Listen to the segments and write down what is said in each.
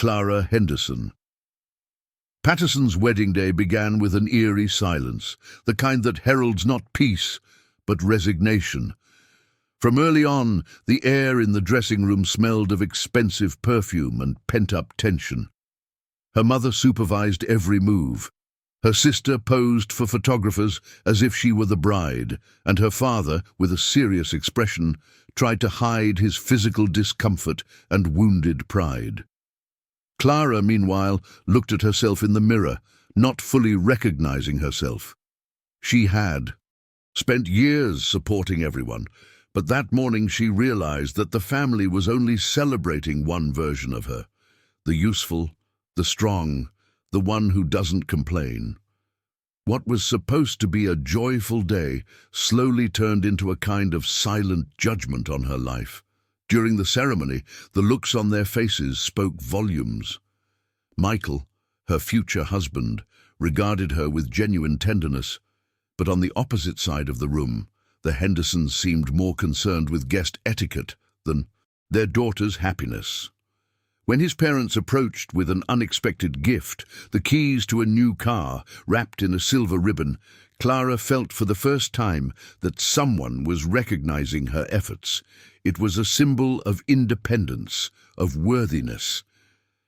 Clara Henderson. Patterson's wedding day began with an eerie silence, the kind that heralds not peace, but resignation. From early on, the air in the dressing room smelled of expensive perfume and pent-up tension. Her mother supervised every move. Her sister posed for photographers as if she were the bride, and her father, with a serious expression, tried to hide his physical discomfort and wounded pride. Clara, meanwhile, looked at herself in the mirror, not fully recognizing herself. She had spent years supporting everyone, but that morning she realized that the family was only celebrating one version of her, the useful, the strong, the one who doesn't complain. What was supposed to be a joyful day slowly turned into a kind of silent judgment on her life. During the ceremony, the looks on their faces spoke volumes. Michael, her future husband, regarded her with genuine tenderness, but on the opposite side of the room, the Hendersons seemed more concerned with guest etiquette than their daughter's happiness. When his parents approached with an unexpected gift, the keys to a new car wrapped in a silver ribbon, Clara felt for the first time that someone was recognizing her efforts. It was a symbol of independence, of worthiness.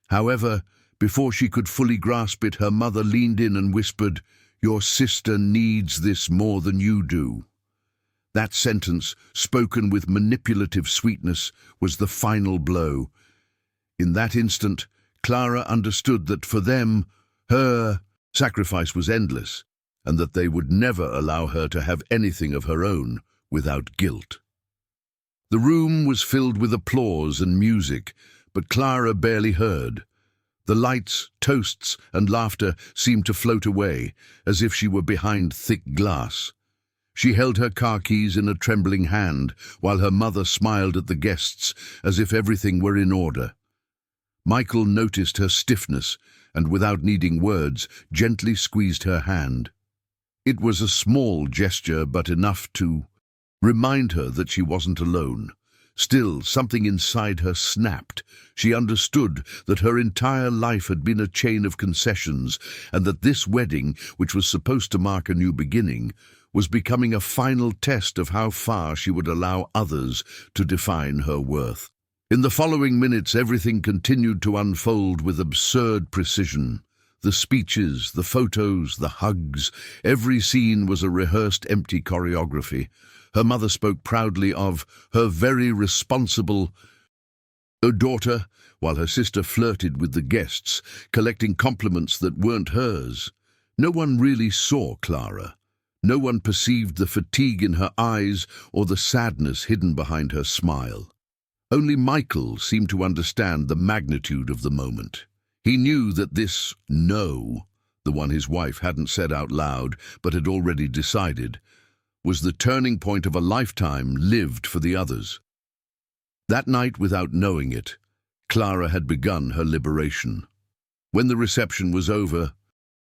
However, before she could fully grasp it, her mother leaned in and whispered, "Your sister needs this more than you do." That sentence, spoken with manipulative sweetness, was the final blow. In that instant, Clara understood that for them, her sacrifice was endless, and that they would never allow her to have anything of her own without guilt. The room was filled with applause and music, but Clara barely heard. The lights, toasts, and laughter seemed to float away, as if she were behind thick glass. She held her car keys in a trembling hand, while her mother smiled at the guests as if everything were in order. Michael noticed her stiffness and, without needing words, gently squeezed her hand. It was a small gesture, but enough to remind her that she wasn't alone. Still, something inside her snapped. She understood that her entire life had been a chain of concessions, and that this wedding, which was supposed to mark a new beginning, was becoming a final test of how far she would allow others to define her worth. In the following minutes, everything continued to unfold with absurd precision. The speeches, the photos, the hugs, every scene was a rehearsed empty choreography. Her mother spoke proudly of her very responsible daughter, while her sister flirted with the guests, collecting compliments that weren't hers. No one really saw Clara. No one perceived the fatigue in her eyes or the sadness hidden behind her smile. Only Michael seemed to understand the magnitude of the moment. He knew that this "no," the one his wife hadn't said out loud but had already decided, was the turning point of a lifetime lived for the others. That night, without knowing it, Clara had begun her liberation. When the reception was over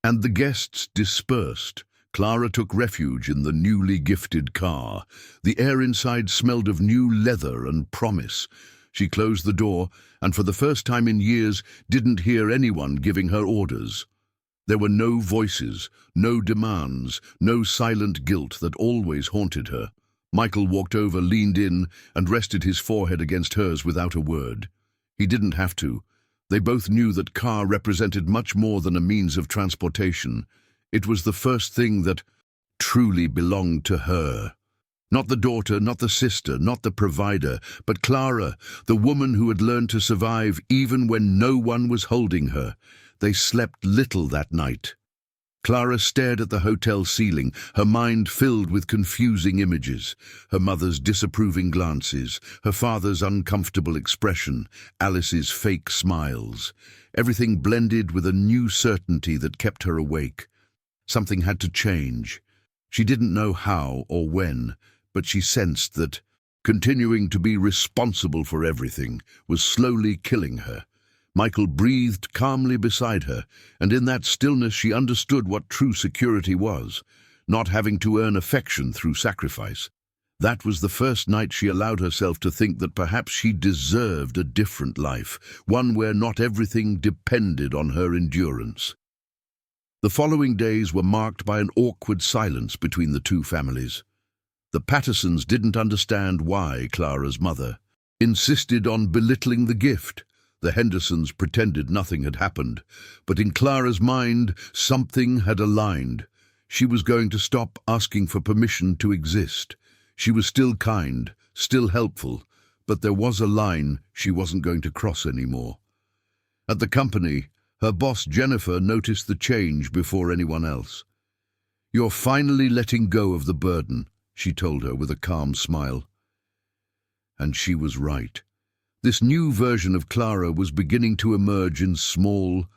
and the guests dispersed, Clara took refuge in the newly gifted car. The air inside smelled of new leather and promise. She closed the door and, for the first time in years, didn't hear anyone giving her orders. There were no voices, no demands, no silent guilt that always haunted her. Michael walked over, leaned in, and rested his forehead against hers without a word. He didn't have to. They both knew that car represented much more than a means of transportation. It was the first thing that truly belonged to her. Not the daughter, not the sister, not the provider, but Clara, the woman who had learned to survive even when no one was holding her. They slept little that night. Clara stared at the hotel ceiling, her mind filled with confusing images. Her mother's disapproving glances, her father's uncomfortable expression, Alice's fake smiles. Everything blended with a new certainty that kept her awake. Something had to change. She didn't know how or when, but she sensed that continuing to be responsible for everything was slowly killing her. Michael breathed calmly beside her, and in that stillness she understood what true security was, not having to earn affection through sacrifice. That was the first night she allowed herself to think that perhaps she deserved a different life, one where not everything depended on her endurance. The following days were marked by an awkward silence between the two families. The Pattersons didn't understand why Clara's mother insisted on belittling the gift. The Hendersons pretended nothing had happened, but in Clara's mind, something had aligned. She was going to stop asking for permission to exist. She was still kind, still helpful, but there was a line she wasn't going to cross anymore. At the company, her boss Jennifer noticed the change before anyone else. "You're finally letting go of the burden," she told her with a calm smile. And she was right. This new version of Clara was beginning to emerge in small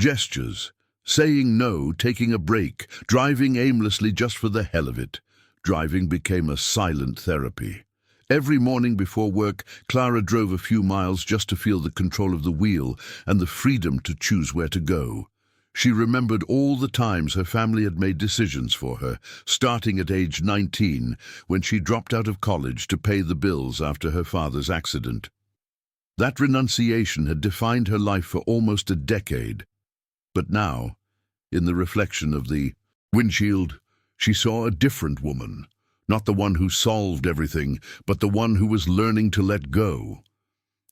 gestures. Saying no, taking a break, driving aimlessly just for the hell of it. Driving became a silent therapy. Every morning before work, Clara drove a few miles just to feel the control of the wheel and the freedom to choose where to go. She remembered all the times her family had made decisions for her, starting at age 19, when she dropped out of college to pay the bills after her father's accident. That renunciation had defined her life for almost a decade. But now, in the reflection of the windshield, she saw a different woman. Not the one who solved everything, but the one who was learning to let go.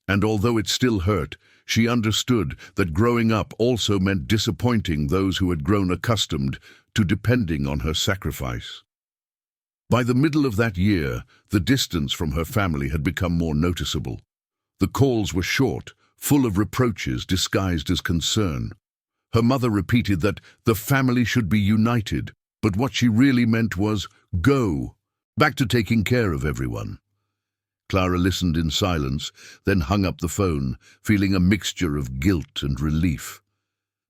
And although it still hurt, she understood that growing up also meant disappointing those who had grown accustomed to depending on her sacrifice. By the middle of that year, the distance from her family had become more noticeable. The calls were short, full of reproaches disguised as concern. Her mother repeated that the family should be united, but what she really meant was go, back to taking care of everyone. Clara listened in silence, then hung up the phone, feeling a mixture of guilt and relief.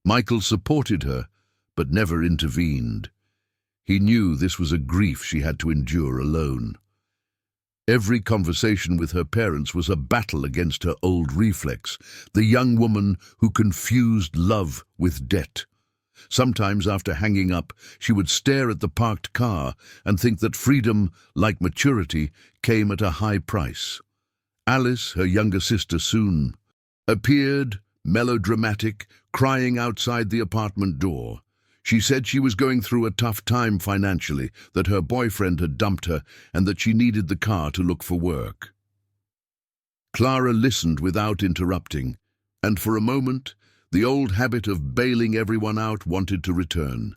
Michael supported her, but never intervened. He knew this was a grief she had to endure alone. Every conversation with her parents was a battle against her old reflex, the young woman who confused love with debt. Sometimes after hanging up, she would stare at the parked car and think that freedom, like maturity, came at a high price. Alice, her younger sister, soon appeared, melodramatic, crying outside the apartment door. She said she was going through a tough time financially, that her boyfriend had dumped her, and that she needed the car to look for work. Clara listened without interrupting, and for a moment, the old habit of bailing everyone out wanted to return.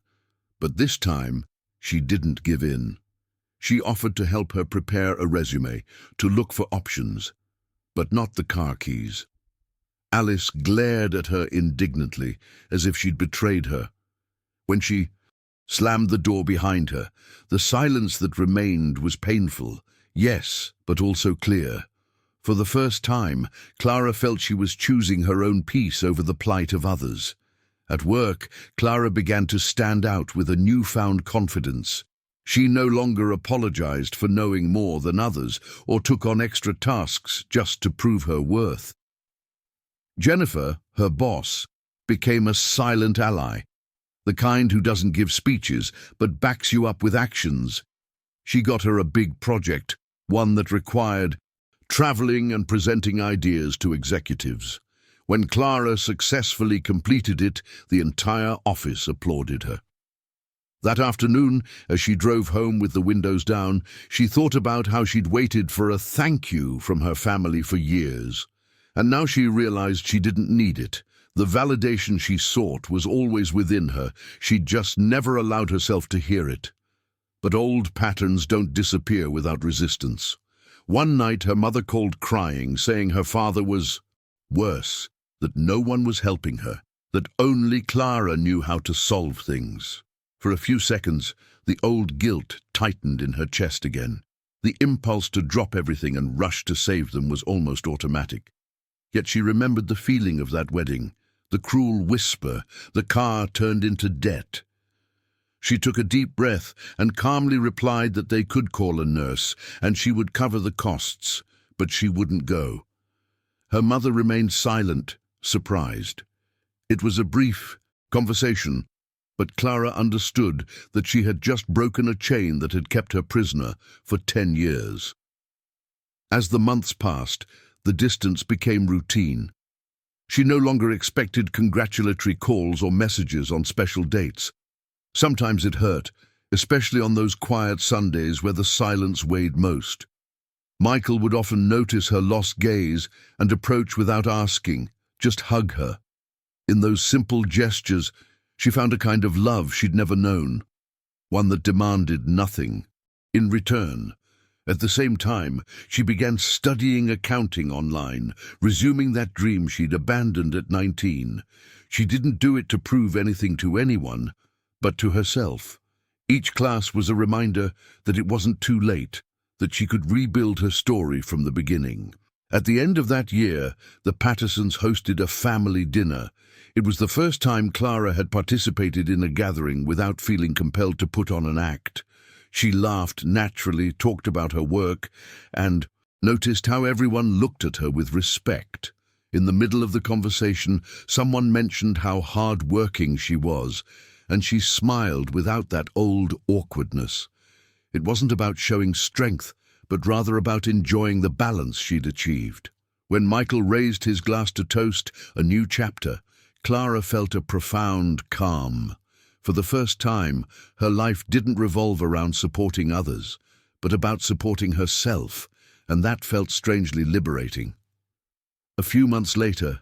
But this time, she didn't give in. She offered to help her prepare a resume, to look for options, but not the car keys. Alice glared at her indignantly, as if she'd betrayed her. When she slammed the door behind her, the silence that remained was painful, yes, but also clear. For the first time, Clara felt she was choosing her own peace over the plight of others. At work, Clara began to stand out with a newfound confidence. She no longer apologized for knowing more than others or took on extra tasks just to prove her worth. Jennifer, her boss, became a silent ally. The kind who doesn't give speeches, but backs you up with actions. She got her a big project, one that required traveling and presenting ideas to executives. When Clara successfully completed it, the entire office applauded her. That afternoon, as she drove home with the windows down, she thought about how she'd waited for a thank you from her family for years. And now she realized she didn't need it. The validation she sought was always within her. She'd just never allowed herself to hear it. But old patterns don't disappear without resistance. One night her mother called crying, saying her father was worse, that no one was helping her, that only Clara knew how to solve things. For a few seconds, the old guilt tightened in her chest again. The impulse to drop everything and rush to save them was almost automatic. Yet she remembered the feeling of that wedding, the cruel whisper, the car turned into debt. She took a deep breath and calmly replied that they could call a nurse and she would cover the costs, but she wouldn't go. Her mother remained silent, surprised. It was a brief conversation, But Clara understood that she had just broken a chain that had kept her prisoner for 10 years. As the months passed, the distance became routine. She no longer expected congratulatory calls or messages on special dates. Sometimes it hurt, especially on those quiet Sundays where the silence weighed most. Michael would often notice her lost gaze and approach without asking, just hug her. In those simple gestures, she found a kind of love she'd never known, one that demanded nothing in return. At the same time, she began studying accounting online, resuming that dream she'd abandoned at 19. She didn't do it to prove anything to anyone, but to herself. Each class was a reminder that it wasn't too late, that she could rebuild her story from the beginning. At the end of that year, the Pattersons hosted a family dinner. It was the first time Clara had participated in a gathering without feeling compelled to put on an act. She laughed naturally, talked about her work, and noticed how everyone looked at her with respect. In the middle of the conversation, someone mentioned how hard-working she was, and she smiled without that old awkwardness. It wasn't about showing strength, but rather about enjoying the balance she'd achieved. When Michael raised his glass to toast a new chapter, Clara felt a profound calm. For the first time, her life didn't revolve around supporting others, but about supporting herself, and that felt strangely liberating. A few months later,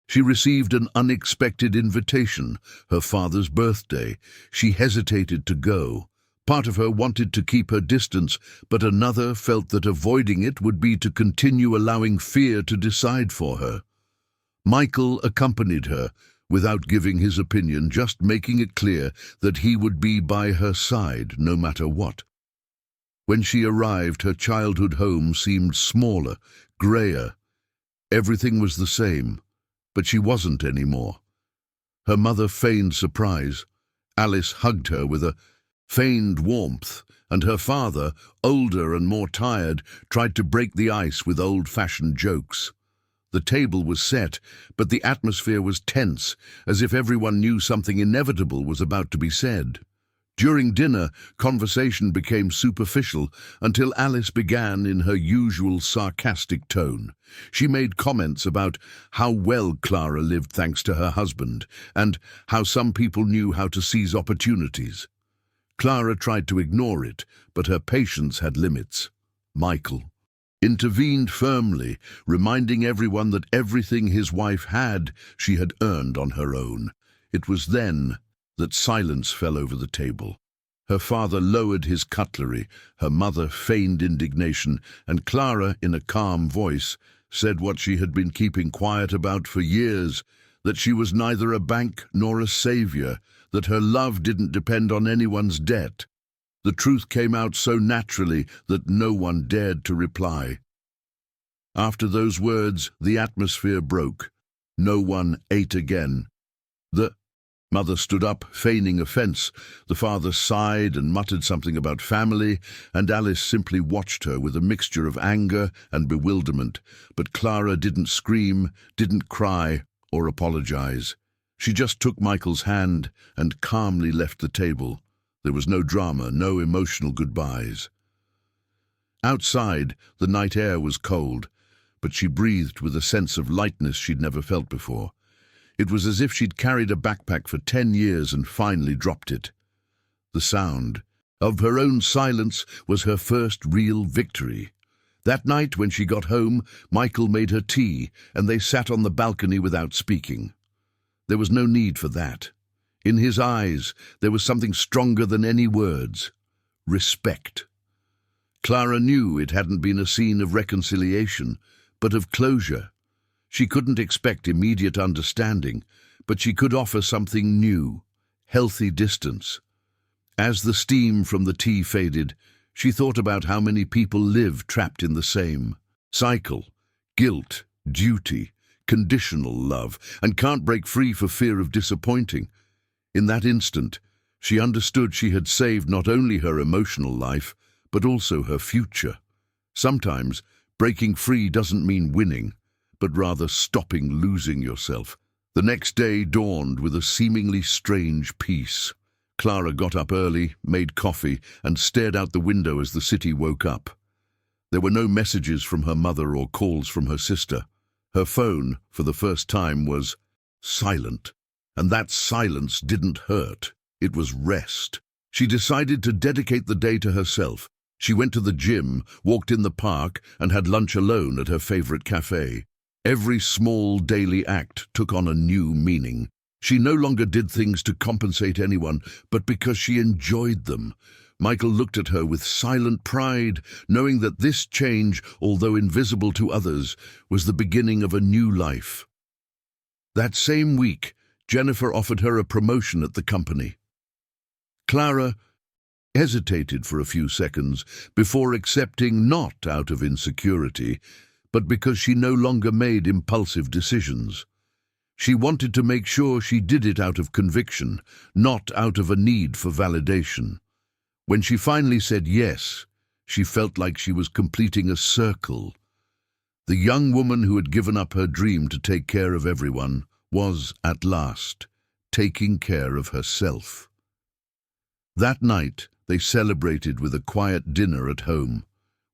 she received an unexpected invitation, her father's birthday. She hesitated to go. Part of her wanted to keep her distance, but another felt that avoiding it would be to continue allowing fear to decide for her. Michael accompanied her, without giving his opinion, just making it clear that he would be by her side no matter what. When she arrived, her childhood home seemed smaller, grayer. Everything was the same, but she wasn't anymore. Her mother feigned surprise. Alice hugged her with a feigned warmth, and her father, older and more tired, tried to break the ice with old-fashioned jokes. The table was set, but the atmosphere was tense, as if everyone knew something inevitable was about to be said. During dinner, conversation became superficial until Alice began in her usual sarcastic tone. She made comments about how well Clara lived thanks to her husband, and how some people knew how to seize opportunities. Clara tried to ignore it, but her patience had limits. Michael intervened firmly, reminding everyone that everything his wife had, she had earned on her own. It was then that silence fell over the table. Her father lowered his cutlery, her mother feigned indignation, and Clara, in a calm voice, said what she had been keeping quiet about for years, that she was neither a bank nor a savior, that her love didn't depend on anyone's debt. The truth came out so naturally that no one dared to reply. After those words, the atmosphere broke. No one ate again. The mother stood up, feigning offense. The father sighed and muttered something about family, and Alice simply watched her with a mixture of anger and bewilderment. But Clara didn't scream, didn't cry, or apologize. She just took Michael's hand and calmly left the table. There was no drama, no emotional goodbyes. Outside, the night air was cold, but she breathed with a sense of lightness she'd never felt before. It was as if she'd carried a backpack for 10 years and finally dropped it. The sound of her own silence was her first real victory. That night, when she got home, Michael made her tea, and they sat on the balcony without speaking. There was no need for that. In his eyes, there was something stronger than any words: respect. Clara knew it hadn't been a scene of reconciliation, but of closure. She couldn't expect immediate understanding, but she could offer something new, healthy distance. As the steam from the tea faded, she thought about how many people live trapped in the same cycle: guilt, duty, conditional love, and can't break free for fear of disappointing. In that instant, she understood she had saved not only her emotional life, but also her future. Sometimes, breaking free doesn't mean winning, but rather stopping losing yourself. The next day dawned with a seemingly strange peace. Clara got up early, made coffee, and stared out the window as the city woke up. There were no messages from her mother or calls from her sister. Her phone, for the first time, was silent. And that silence didn't hurt. It was rest. She decided to dedicate the day to herself. She went to the gym, walked in the park, and had lunch alone at her favorite cafe. Every small daily act took on a new meaning. She no longer did things to compensate anyone, but because she enjoyed them. Michael looked at her with silent pride, knowing that this change, although invisible to others, was the beginning of a new life. That same week, Jennifer offered her a promotion at the company. Clara hesitated for a few seconds before accepting, not out of insecurity, but because she no longer made impulsive decisions. She wanted to make sure she did it out of conviction, not out of a need for validation. When she finally said yes, she felt like she was completing a circle. The young woman who had given up her dream to take care of everyone was, at last, taking care of herself. That night, they celebrated with a quiet dinner at home,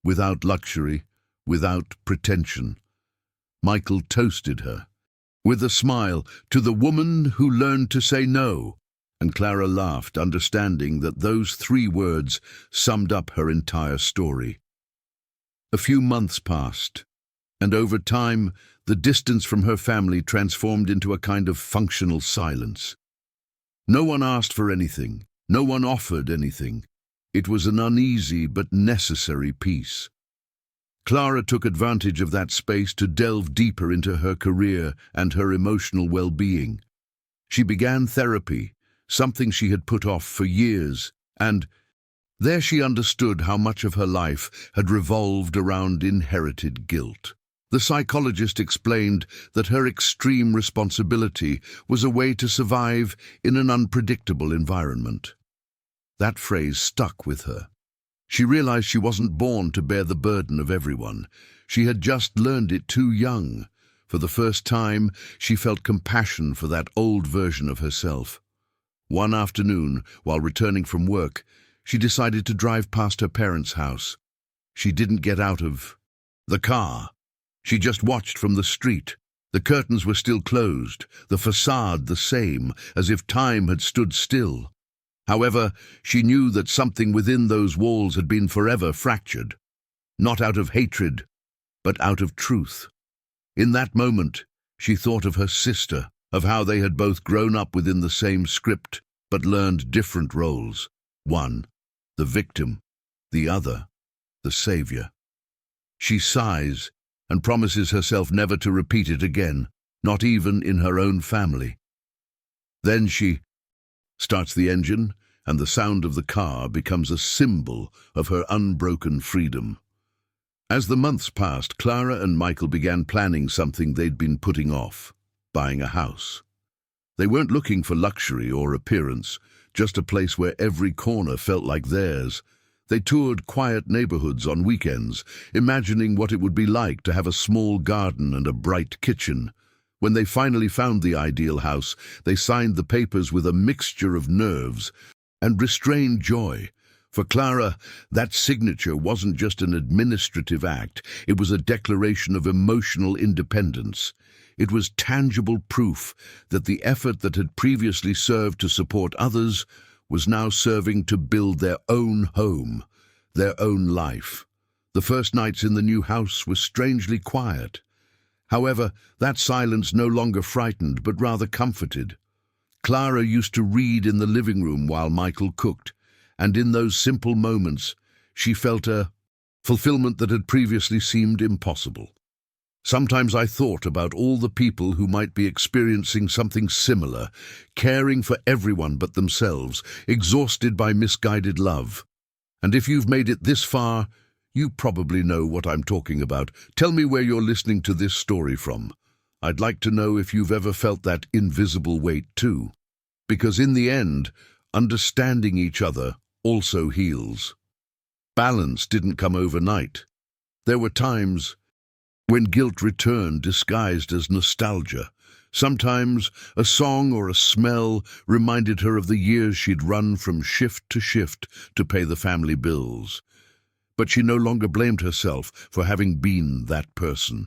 without luxury, without pretension. Michael toasted her, with a smile, to the woman who learned to say no, and Clara laughed, understanding that those 3 words summed up her entire story. A few months passed, and over time, the distance from her family transformed into a kind of functional silence. No one asked for anything, no one offered anything. It was an uneasy but necessary peace. Clara took advantage of that space to delve deeper into her career and her emotional well-being. She began therapy, something she had put off for years, and there she understood how much of her life had revolved around inherited guilt. The psychologist explained that her extreme responsibility was a way to survive in an unpredictable environment. That phrase stuck with her. She realized she wasn't born to bear the burden of everyone. She had just learned it too young. For the first time, she felt compassion for that old version of herself. One afternoon, while returning from work, she decided to drive past her parents' house. She didn't get out of the car. She just watched from the street. The curtains were still closed, the facade the same, as if time had stood still. However, she knew that something within those walls had been forever fractured, not out of hatred, but out of truth. In that moment, she thought of her sister, of how they had both grown up within the same script, but learned different roles. One, the victim; the other, the savior. She sighs and promises herself never to repeat it again, not even in her own family. Then she starts the engine, and the sound of the car becomes a symbol of her unbroken freedom. As the months passed, Clara and Michael began planning something they'd been putting off: buying a house. They weren't looking for luxury or appearance, just a place where every corner felt like theirs. They toured quiet neighborhoods on weekends, imagining what it would be like to have a small garden and a bright kitchen. When they finally found the ideal house, they signed the papers with a mixture of nerves and restrained joy. For Clara, that signature wasn't just an administrative act, it was a declaration of emotional independence. It was tangible proof that the effort that had previously served to support others was now serving to build their own home, their own life. The first nights in the new house were strangely quiet. However, that silence no longer frightened, but rather comforted. Clara used to read in the living room while Michael cooked, and in those simple moments, she felt a fulfillment that had previously seemed impossible. Sometimes I thought about all the people who might be experiencing something similar, caring for everyone but themselves, exhausted by misguided love. And if you've made it this far, you probably know what I'm talking about. Tell me where you're listening to this story from. I'd like to know if you've ever felt that invisible weight too. Because in the end, understanding each other also heals. Balance didn't come overnight. There were times when guilt returned disguised as nostalgia, Sometimes a song or a smell reminded her of the years she'd run from shift to pay the family bills. But she no longer blamed herself for having been that person.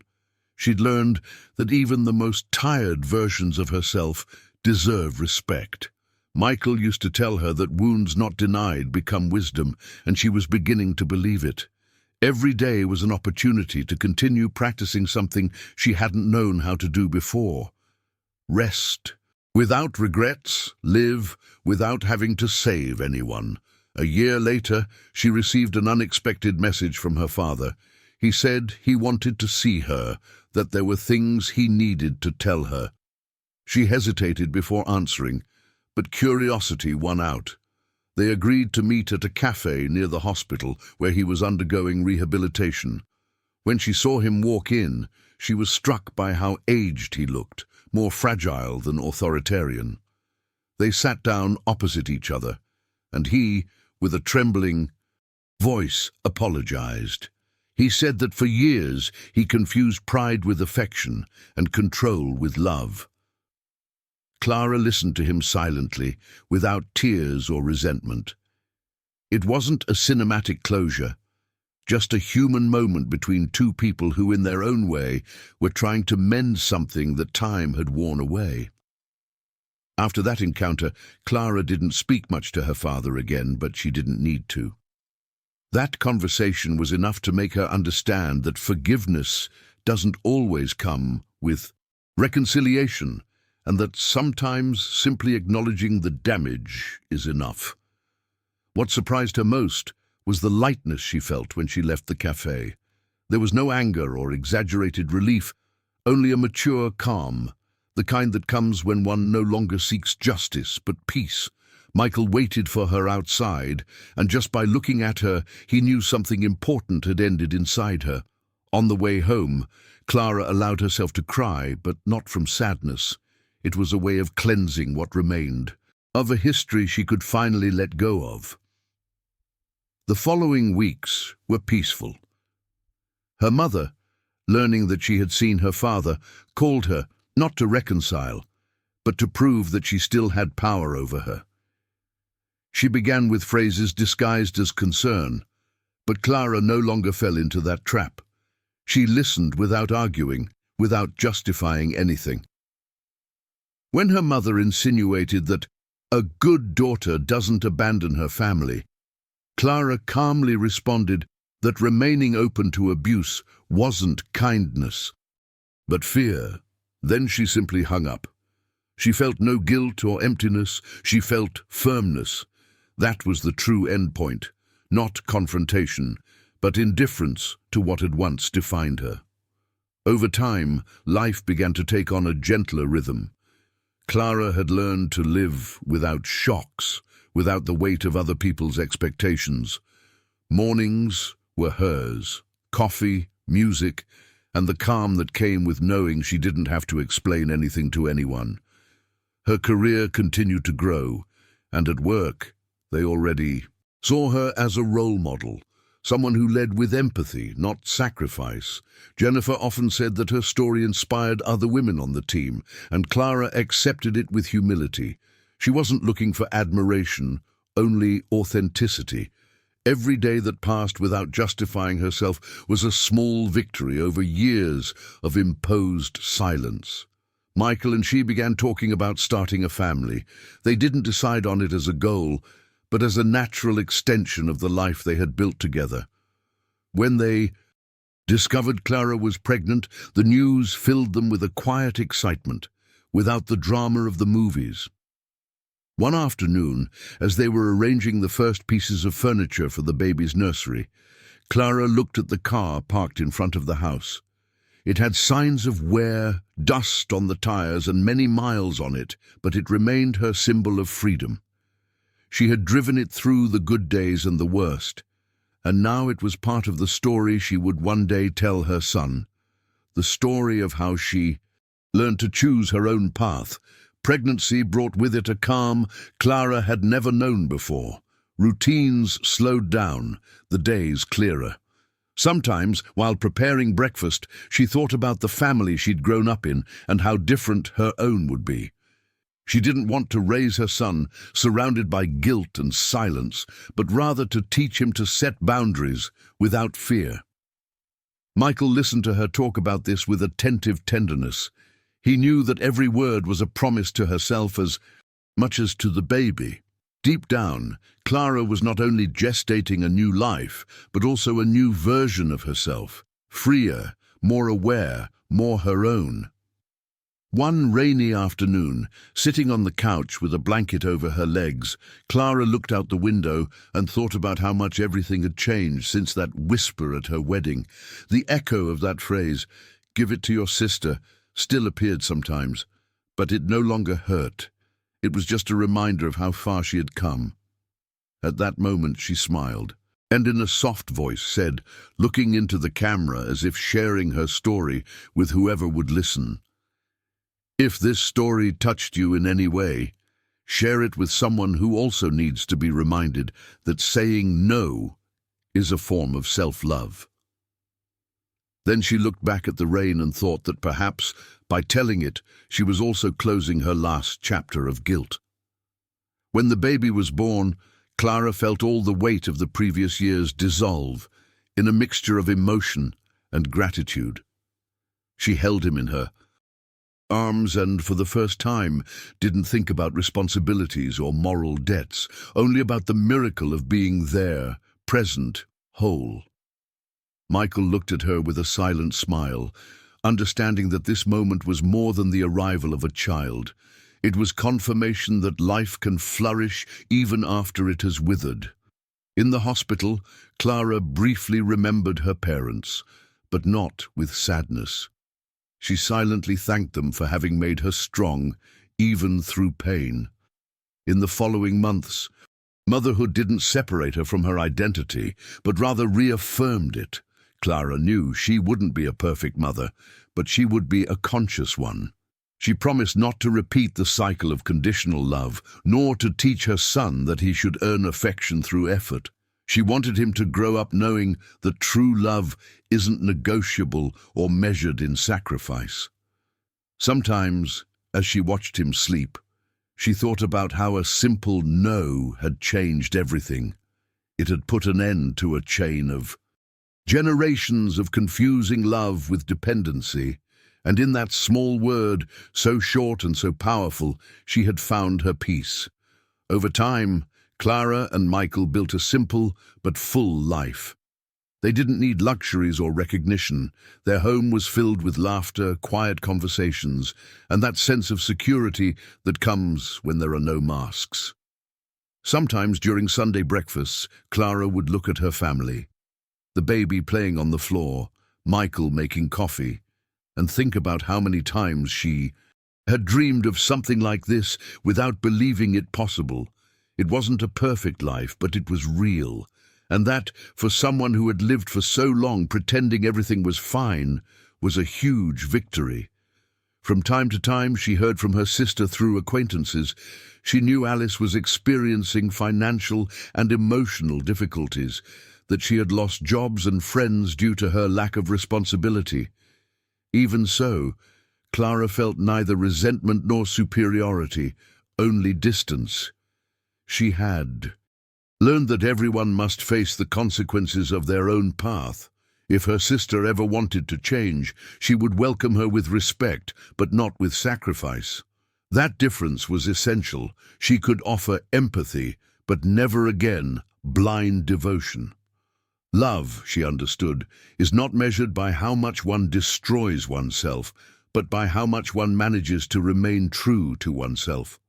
She'd learned that even the most tired versions of herself deserve respect. Michael used to tell her that wounds not denied become wisdom, and she was beginning to believe it. Every day was an opportunity to continue practicing something she hadn't known how to do before. Rest. Without regrets, live without having to save anyone. A year later, she received an unexpected message from her father. He said he wanted to see her, that there were things he needed to tell her. She hesitated before answering, but curiosity won out. They agreed to meet at a cafe near the hospital where he was undergoing rehabilitation. When she saw him walk in, she was struck by how aged he looked, more fragile than authoritarian. They sat down opposite each other, and he, with a trembling voice, apologized. He said that for years he confused pride with affection and control with love. Clara listened to him silently, without tears or resentment. It wasn't a cinematic closure, just a human moment between two people who, in their own way, were trying to mend something that time had worn away. After that encounter, Clara didn't speak much to her father again, but she didn't need to. That conversation was enough to make her understand that forgiveness doesn't always come with reconciliation, and that sometimes simply acknowledging the damage is enough. What surprised her most was the lightness she felt when she left the cafe. There was no anger or exaggerated relief, only a mature calm, the kind that comes when one no longer seeks justice but peace. Michael waited for her outside, and just by looking at her, he knew something important had ended inside her. On the way home, Clara allowed herself to cry, but not from sadness. It was a way of cleansing what remained, of a history she could finally let go of. The following weeks were peaceful. Her mother, learning that she had seen her father, called her, not to reconcile, but to prove that she still had power over her. She began with phrases disguised as concern, but Clara no longer fell into that trap. She listened without arguing, without justifying anything. When her mother insinuated that a good daughter doesn't abandon her family, Clara calmly responded that remaining open to abuse wasn't kindness, but fear. Then she simply hung up. She felt no guilt or emptiness, she felt firmness. That was the true end point, not confrontation, but indifference to what had once defined her. Over time, life began to take on a gentler rhythm. Clara had learned to live without shocks, without the weight of other people's expectations. Mornings were hers, coffee, music, and the calm that came with knowing she didn't have to explain anything to anyone. Her career continued to grow, and at work, they already saw her as a role model, someone who led with empathy, not sacrifice. Jennifer often said that her story inspired other women on the team, and Clara accepted it with humility. She wasn't looking for admiration, only authenticity. Every day that passed without justifying herself was a small victory over years of imposed silence. Michael and she began talking about starting a family. They didn't decide on it as a goal, but as a natural extension of the life they had built together. When they discovered Clara was pregnant, the news filled them with a quiet excitement, without the drama of the movies. One afternoon, as they were arranging the first pieces of furniture for the baby's nursery, Clara looked at the car parked in front of the house. It had signs of wear, dust on the tires, and many miles on it, but it remained her symbol of freedom. She had driven it through the good days and the worst, and now it was part of the story she would one day tell her son, the story of how she learned to choose her own path. Pregnancy brought with it a calm Clara had never known before. Routines slowed down, the days clearer. Sometimes, while preparing breakfast, she thought about the family she'd grown up in and how different her own would be. She didn't want to raise her son surrounded by guilt and silence, but rather to teach him to set boundaries without fear. Michael listened to her talk about this with attentive tenderness. He knew that every word was a promise to herself as much as to the baby. Deep down, Clara was not only gestating a new life, but also a new version of herself, freer, more aware, more her own. One rainy afternoon, sitting on the couch with a blanket over her legs, Clara looked out the window and thought about how much everything had changed since that whisper at her wedding. The echo of that phrase, "Give it to your sister," still appeared sometimes, but it no longer hurt. It was just a reminder of how far she had come. At that moment she smiled, and in a soft voice said, looking into the camera as if sharing her story with whoever would listen, "If this story touched you in any way, share it with someone who also needs to be reminded that saying no is a form of self-love." Then she looked back at the rain and thought that perhaps, by telling it, she was also closing her last chapter of guilt. When the baby was born, Clara felt all the weight of the previous years dissolve in a mixture of emotion and gratitude. She held him in her arms and, for the first time, didn't think about responsibilities or moral debts, only about the miracle of being there, present, whole. Michael looked at her with a silent smile, understanding that this moment was more than the arrival of a child. It was confirmation that life can flourish even after it has withered. In the hospital, Clara briefly remembered her parents, but not with sadness. She silently thanked them for having made her strong, even through pain. In the following months, motherhood didn't separate her from her identity, but rather reaffirmed it. Clara knew she wouldn't be a perfect mother, but she would be a conscious one. She promised not to repeat the cycle of conditional love, nor to teach her son that he should earn affection through effort. She wanted him to grow up knowing that true love isn't negotiable or measured in sacrifice. Sometimes, as she watched him sleep, she thought about how a simple no had changed everything. It had put an end to a chain of generations of confusing love with dependency, and in that small word, so short and so powerful, she had found her peace. Over time, Clara and Michael built a simple but full life. They didn't need luxuries or recognition. Their home was filled with laughter, quiet conversations, and that sense of security that comes when there are no masks. Sometimes during Sunday breakfasts, Clara would look at her family, the baby playing on the floor, Michael making coffee, and think about how many times she had dreamed of something like this without believing it possible. It wasn't a perfect life, but it was real. And that, for someone who had lived for so long pretending everything was fine, was a huge victory. From time to time, she heard from her sister through acquaintances. She knew Alice was experiencing financial and emotional difficulties, that she had lost jobs and friends due to her lack of responsibility. Even so, Clara felt neither resentment nor superiority, only distance. She had learned that everyone must face the consequences of their own path. If her sister ever wanted to change, she would welcome her with respect, but not with sacrifice. That difference was essential. She could offer empathy, but never again blind devotion. Love, she understood, is not measured by how much one destroys oneself, but by how much one manages to remain true to oneself.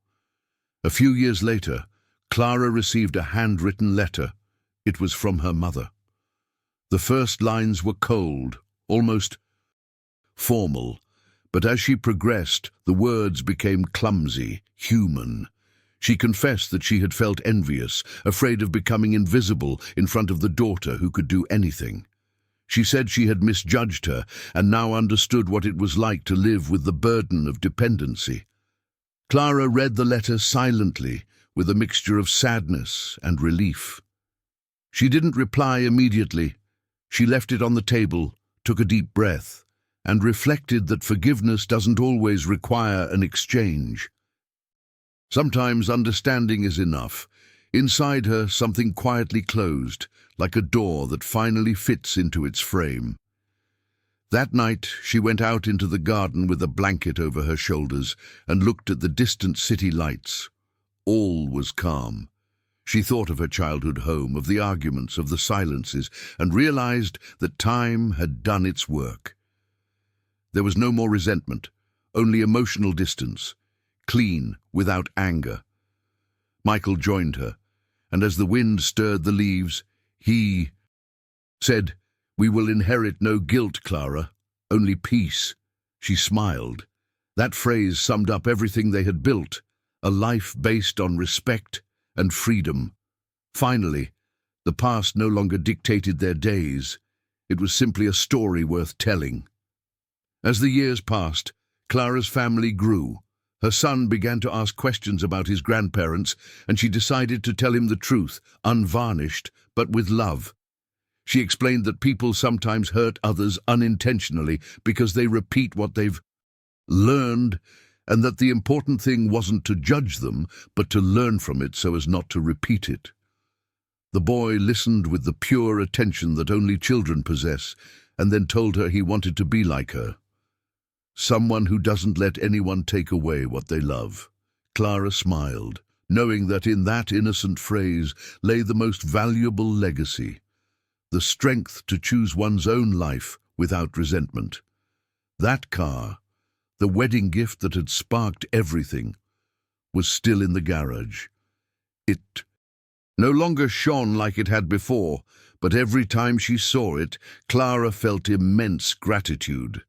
A few years later, Clara received a handwritten letter. It was from her mother. The first lines were cold, almost formal, but as she progressed, the words became clumsy, human. She confessed that she had felt envious, afraid of becoming invisible in front of the daughter who could do anything. She said she had misjudged her and now understood what it was like to live with the burden of dependency. Clara read the letter silently, with a mixture of sadness and relief. She didn't reply immediately. She left it on the table, took a deep breath, and reflected that forgiveness doesn't always require an exchange. Sometimes understanding is enough. Inside her, something quietly closed, like a door that finally fits into its frame. That night, she went out into the garden with a blanket over her shoulders and looked at the distant city lights. All was calm. She thought of her childhood home, of the arguments, of the silences, and realized that time had done its work. There was no more resentment, only emotional distance, clean, without anger. Michael joined her, and as the wind stirred the leaves, he said, "We will inherit no guilt, Clara, only peace." She smiled. That phrase summed up everything they had built, a life based on respect and freedom. Finally, the past no longer dictated their days. It was simply a story worth telling. As the years passed, Clara's family grew. Her son began to ask questions about his grandparents, and she decided to tell him the truth, unvarnished, but with love. She explained that people sometimes hurt others unintentionally because they repeat what they've learned, and that the important thing wasn't to judge them, but to learn from it so as not to repeat it. The boy listened with the pure attention that only children possess, and then told her he wanted to be like her. Someone who doesn't let anyone take away what they love. Clara smiled, knowing that in that innocent phrase lay the most valuable legacy, the strength to choose one's own life without resentment. That car, the wedding gift that had sparked everything, was still in the garage. It no longer shone like it had before, but every time she saw it, Clara felt immense gratitude.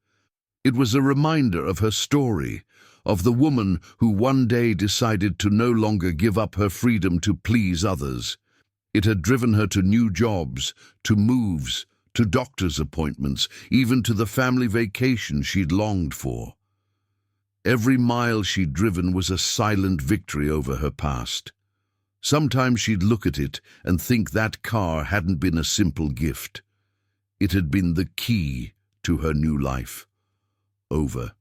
It was a reminder of her story, of the woman who one day decided to no longer give up her freedom to please others. It had driven her to new jobs, to moves, to doctor's appointments, even to the family vacation she'd longed for. Every mile she'd driven was a silent victory over her past. Sometimes she'd look at it and think that car hadn't been a simple gift. It had been the key to her new life. Over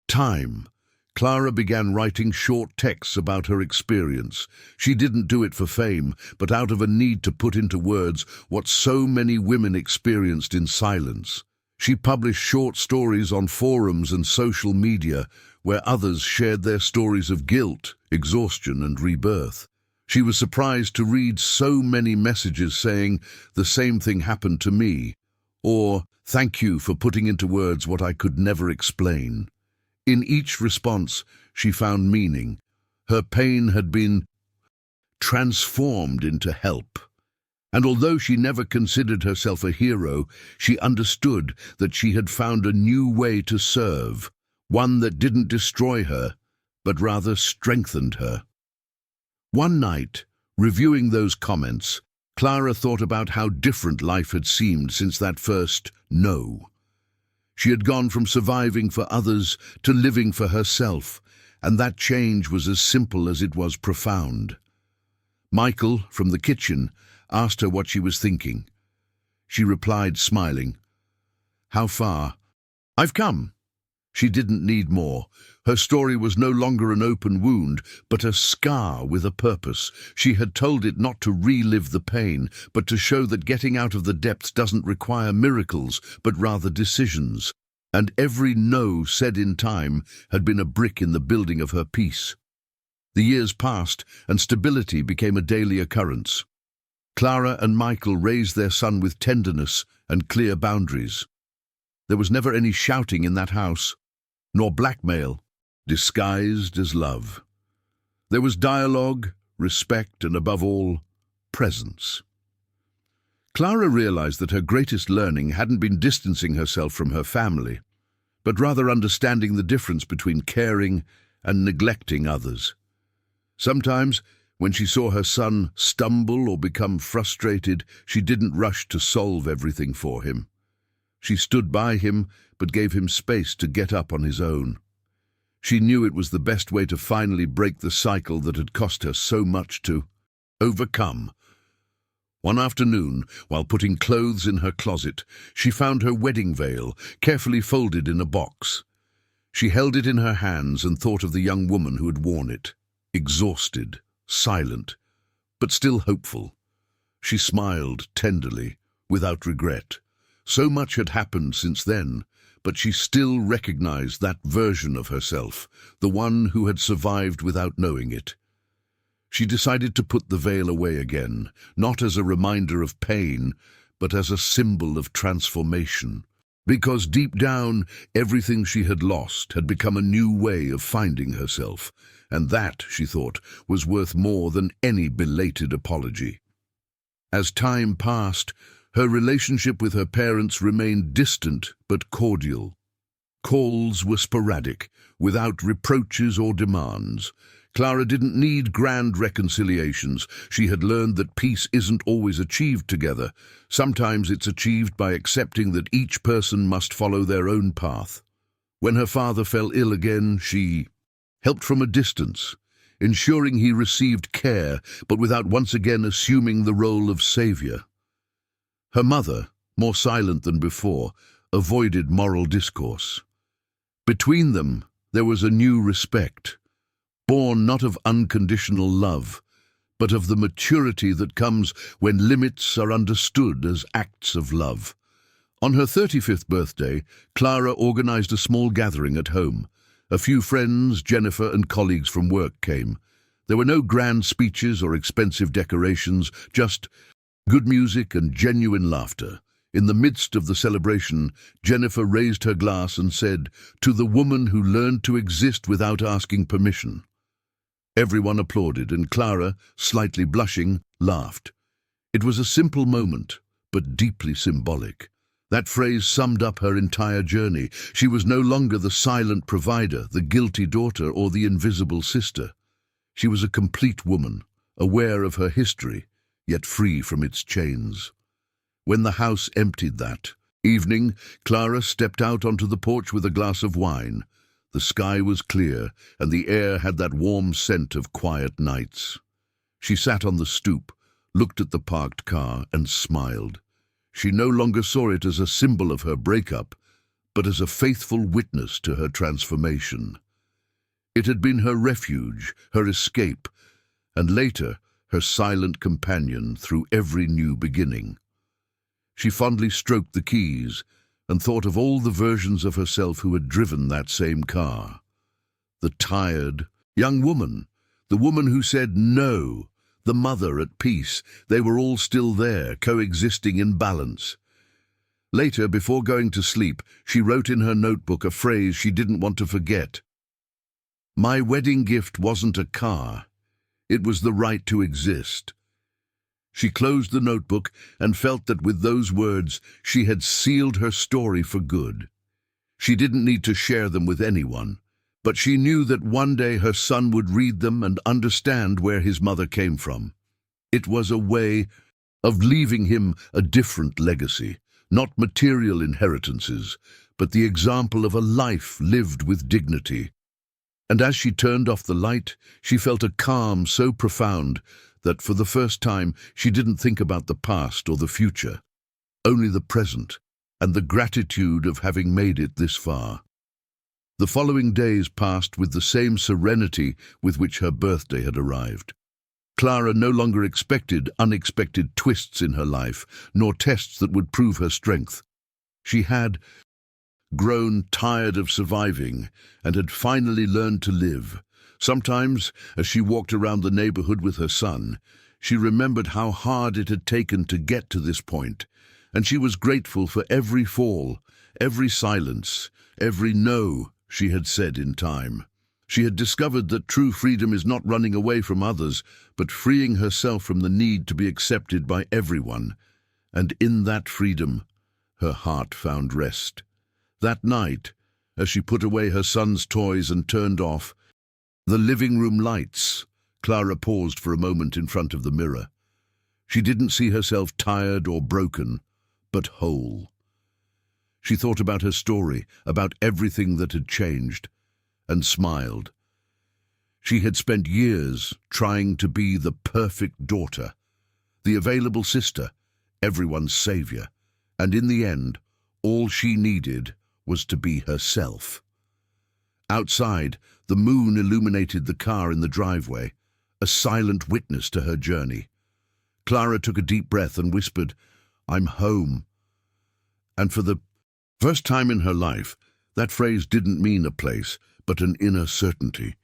time, Clara began writing short texts about her experience. She didn't do it for fame, but out of a need to put into words what so many women experienced in silence. She published short stories on forums and social media where others shared their stories of guilt, exhaustion, and rebirth. She was surprised to read so many messages saying, "The same thing happened to me," or "Thank you for putting into words what I could never explain." In each response, she found meaning. Her pain had been transformed into help. And although she never considered herself a hero, she understood that she had found a new way to serve, one that didn't destroy her, but rather strengthened her. One night, reviewing those comments, Clara thought about how different life had seemed since that first no. She had gone from surviving for others to living for herself, and that change was as simple as it was profound. Michael, from the kitchen, asked her what she was thinking. She replied, smiling, "How far?" "I've come." She didn't need more. Her story was no longer an open wound, but a scar with a purpose. She had told it not to relive the pain, but to show that getting out of the depths doesn't require miracles, but rather decisions. And every no said in time had been a brick in the building of her peace. The years passed, and stability became a daily occurrence. Clara and Michael raised their son with tenderness and clear boundaries. There was never any shouting in that house, nor blackmail, disguised as love. There was dialogue, respect, and above all, presence. Clara realized that her greatest learning hadn't been distancing herself from her family, but rather understanding the difference between caring and neglecting others. Sometimes, when she saw her son stumble or become frustrated, she didn't rush to solve everything for him. She stood by him, but gave him space to get up on his own. She knew it was the best way to finally break the cycle that had cost her so much to overcome. One afternoon, while putting clothes in her closet, she found her wedding veil, carefully folded in a box. She held it in her hands and thought of the young woman who had worn it, exhausted, silent, but still hopeful. She smiled tenderly, without regret. So much had happened since then, but she still recognized that version of herself, the one who had survived without knowing it. She decided to put the veil away again, not as a reminder of pain, but as a symbol of transformation. Because deep down, everything she had lost had become a new way of finding herself, and that, she thought, was worth more than any belated apology. As time passed, her relationship with her parents remained distant but cordial. Calls were sporadic, without reproaches or demands. Clara didn't need grand reconciliations. She had learned that peace isn't always achieved together. Sometimes it's achieved by accepting that each person must follow their own path. When her father fell ill again, she helped from a distance, ensuring he received care, but without once again assuming the role of savior. Her mother, more silent than before, avoided moral discourse. Between them, there was a new respect, born not of unconditional love, but of the maturity that comes when limits are understood as acts of love. On her 35th birthday, Clara organized a small gathering at home. A few friends, Jennifer, and colleagues from work came. There were no grand speeches or expensive decorations, just good music and genuine laughter. In the midst of the celebration, Jennifer raised her glass and said, "To the woman who learned to exist without asking permission." Everyone applauded, and Clara, slightly blushing, laughed. It was a simple moment, but deeply symbolic. That phrase summed up her entire journey. She was no longer the silent provider, the guilty daughter, or the invisible sister. She was a complete woman, aware of her history, yet free from its chains. When the house emptied that evening, Clara stepped out onto the porch with a glass of wine. The sky was clear, and the air had that warm scent of quiet nights. She sat on the stoop, looked at the parked car, and smiled. She no longer saw it as a symbol of her breakup, but as a faithful witness to her transformation. It had been her refuge, her escape, and later, her silent companion through every new beginning. She fondly stroked the keys and thought of all the versions of herself who had driven that same car. The tired, young woman, the woman who said no, the mother at peace. They were all still there, coexisting in balance. Later, before going to sleep, she wrote in her notebook a phrase she didn't want to forget. "My wedding gift wasn't a car. It was the right to exist." She closed the notebook and felt that with those words, she had sealed her story for good. She didn't need to share them with anyone, but she knew that one day her son would read them and understand where his mother came from. It was a way of leaving him a different legacy, not material inheritances, but the example of a life lived with dignity. And as she turned off the light, she felt a calm so profound that for the first time she didn't think about the past or the future, only the present and the gratitude of having made it this far. The following days passed with the same serenity with which her birthday had arrived. Clara no longer expected unexpected twists in her life, nor tests that would prove her strength. She had grown tired of surviving and had finally learned to live. Sometimes, as she walked around the neighborhood with her son, she remembered how hard it had taken to get to this point, and she was grateful for every fall, every silence, every no she had said in time. She had discovered that true freedom is not running away from others, but freeing herself from the need to be accepted by everyone. And in that freedom, her heart found rest. That night, as she put away her son's toys and turned off the living room lights, Clara paused for a moment in front of the mirror. She didn't see herself tired or broken, but whole. She thought about her story, about everything that had changed, and smiled. She had spent years trying to be the perfect daughter, the available sister, everyone's savior, and in the end, all she needed was to be herself. Outside, the moon illuminated the car in the driveway, a silent witness to her journey. Clara took a deep breath and whispered, "I'm home." And for the first time in her life, that phrase didn't mean a place, but an inner certainty.